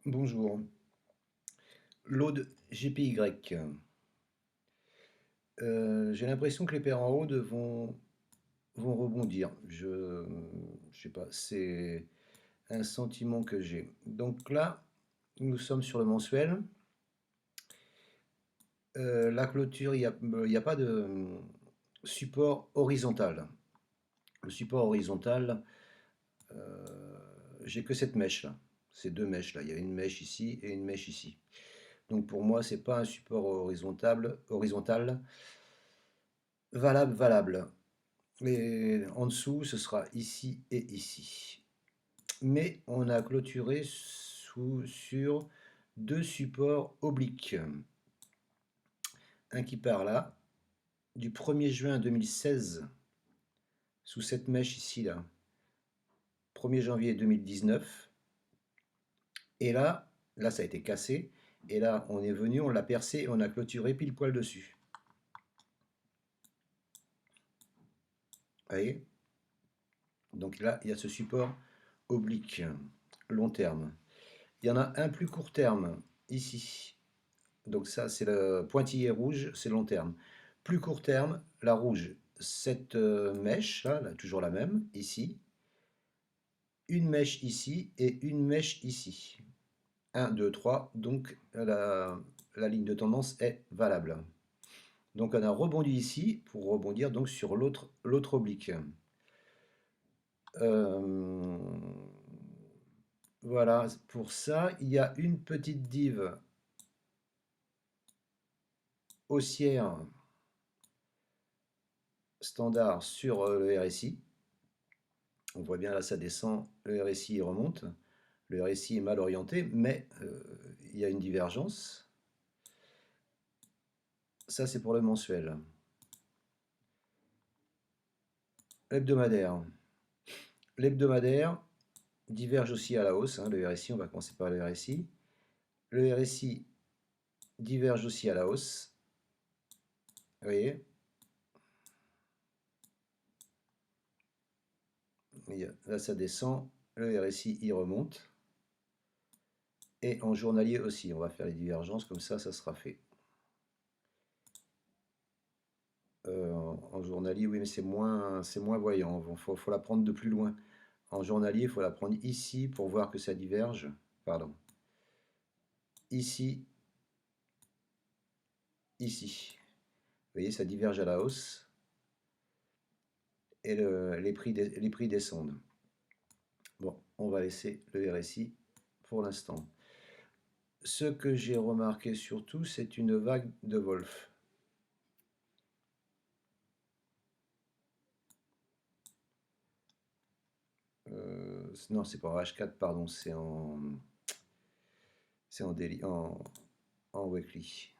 Bonjour. L'Aude GPY. J'ai l'impression que les paires en Aude vont rebondir. Je sais pas, c'est un sentiment que j'ai. Donc là, nous sommes sur le mensuel. La clôture, il y a pas de support horizontal. Le support horizontal, euh, j'ai que cette mèche là. Ces deux mèches là. Il y a une mèche ici et une mèche ici. Donc pour moi, c'est pas un support horizontal valable. Et en dessous, ce sera ici et ici. Mais on a clôturé sur deux supports obliques. Un qui part là, du 1er juin 2016, sous cette mèche ici, là, 1er janvier 2019. Et là, ça a été cassé. Et là, on est venu, on l'a percé et on a clôturé pile poil dessus. Vous voyez? Donc là, il y a ce support oblique, long terme. Il y en a un plus court terme, ici. Donc ça, c'est le pointillé rouge, c'est long terme. Plus court terme, la rouge, cette mèche, là, toujours la même, ici. Une mèche ici et une mèche ici. 1, 2, 3, donc la ligne de tendance est valable. Donc on a rebondi ici pour rebondir donc sur l'autre oblique. Euh, voilà, pour ça, il y a une petite dive haussière standard sur le RSI. On voit bien là, ça descend, le RSI il remonte. Le RSI est mal orienté, mais il y a une divergence. Ça, c'est pour le mensuel. L'hebdomadaire. L'hebdomadaire diverge aussi à la hausse. Hein, le RSI, on va commencer par le RSI. Le RSI diverge aussi à la hausse. Vous voyez? Là, ça descend. Le RSI, il remonte. Et en journalier aussi. On va faire les divergences, comme ça sera fait. En journalier, oui, mais c'est moins voyant. Il faut la prendre de plus loin. En journalier, il faut la prendre ici pour voir que ça diverge. Pardon. Ici, ici. Vous voyez, ça diverge à la hausse. Et les prix descendent. Bon, on va laisser le RSI pour l'instant. Ce que j'ai remarqué surtout, c'est une vague de Wolf. Non, c'est pas en H4, pardon, c'est en weekly.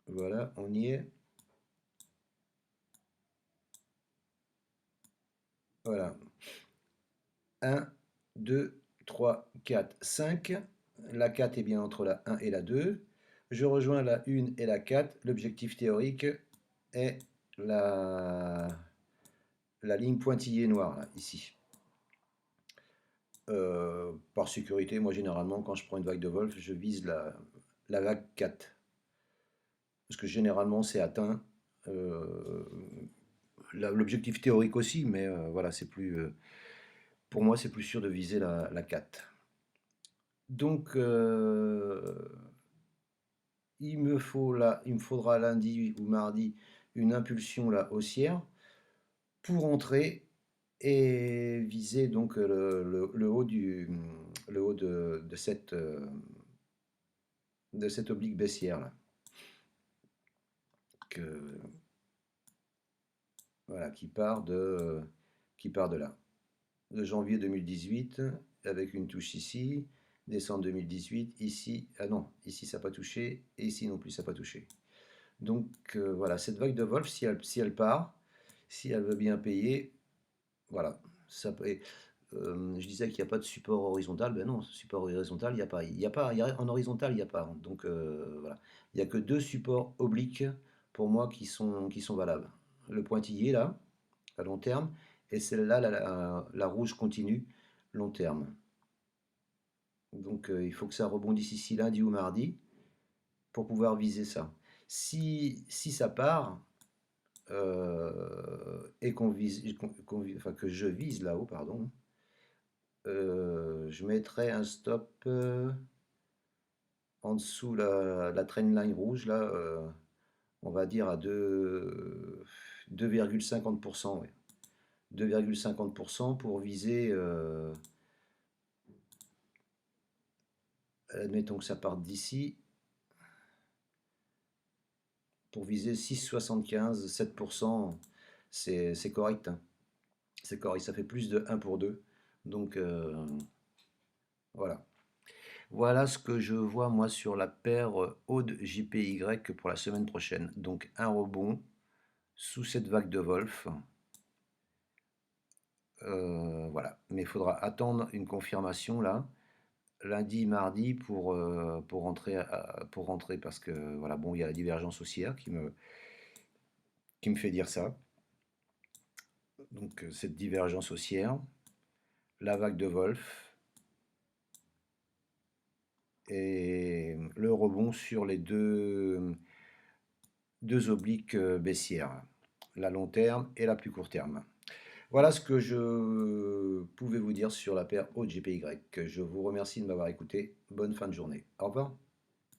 Voilà, on y est. Voilà. 1, 2, 3, 4, 5. La 4 est bien entre la 1 et la 2. Je rejoins la 1 et la 4. L'objectif théorique est la ligne pointillée noire, là, ici. Par sécurité, moi généralement, quand je prends une vague de Wolf, je vise la vague 4. Parce que généralement, c'est atteint. Euh, L'objectif théorique aussi, mais voilà, c'est plus. Pour moi, c'est plus sûr de viser la 4. Donc, il me faudra lundi ou mardi une impulsion là haussière pour entrer et viser donc le haut de cette oblique baissière là. Voilà, qui part de là. De janvier 2018 avec une touche ici, décembre 2018 ici, ah non, ici ça n'a pas touché et ici non plus ça n'a pas touché. Donc voilà, cette vague de Wolf, si elle part, si elle veut bien payer, voilà. Ça peut, je disais qu'il n'y a pas de support horizontal, ben non, support horizontal, il n'y a pas. En horizontal, il n'y a pas. Donc voilà. Il n'y a que deux supports obliques pour moi qui sont valables. Le pointillé là, à long terme, et celle-là, la rouge continue, long terme. Donc il faut que ça rebondisse ici lundi ou mardi pour pouvoir viser ça. Si ça part et qu'on vise, enfin que je vise là-haut, pardon, je mettrai un stop en dessous la trendline rouge là, on va dire à 2,50%, ouais. 2,50% pour viser, admettons que ça parte d'ici, pour viser 6,75, 7%, c'est correct, hein. C'est correct, ça fait plus de 1 pour 2. Donc voilà. Voilà ce que je vois moi sur la paire Aude JPY pour la semaine prochaine. Donc un rebond sous cette vague de Wolf. Voilà. Mais il faudra attendre une confirmation là, lundi, mardi pour rentrer parce que voilà, bon, il y a la divergence haussière qui me fait dire ça. Donc cette divergence haussière, la vague de Wolf et le rebond sur les deux obliques baissières, la long terme et la plus court terme. Voilà ce que je pouvais vous dire sur la paire OGPY. Je vous remercie de m'avoir écouté. Bonne fin de journée. Au revoir.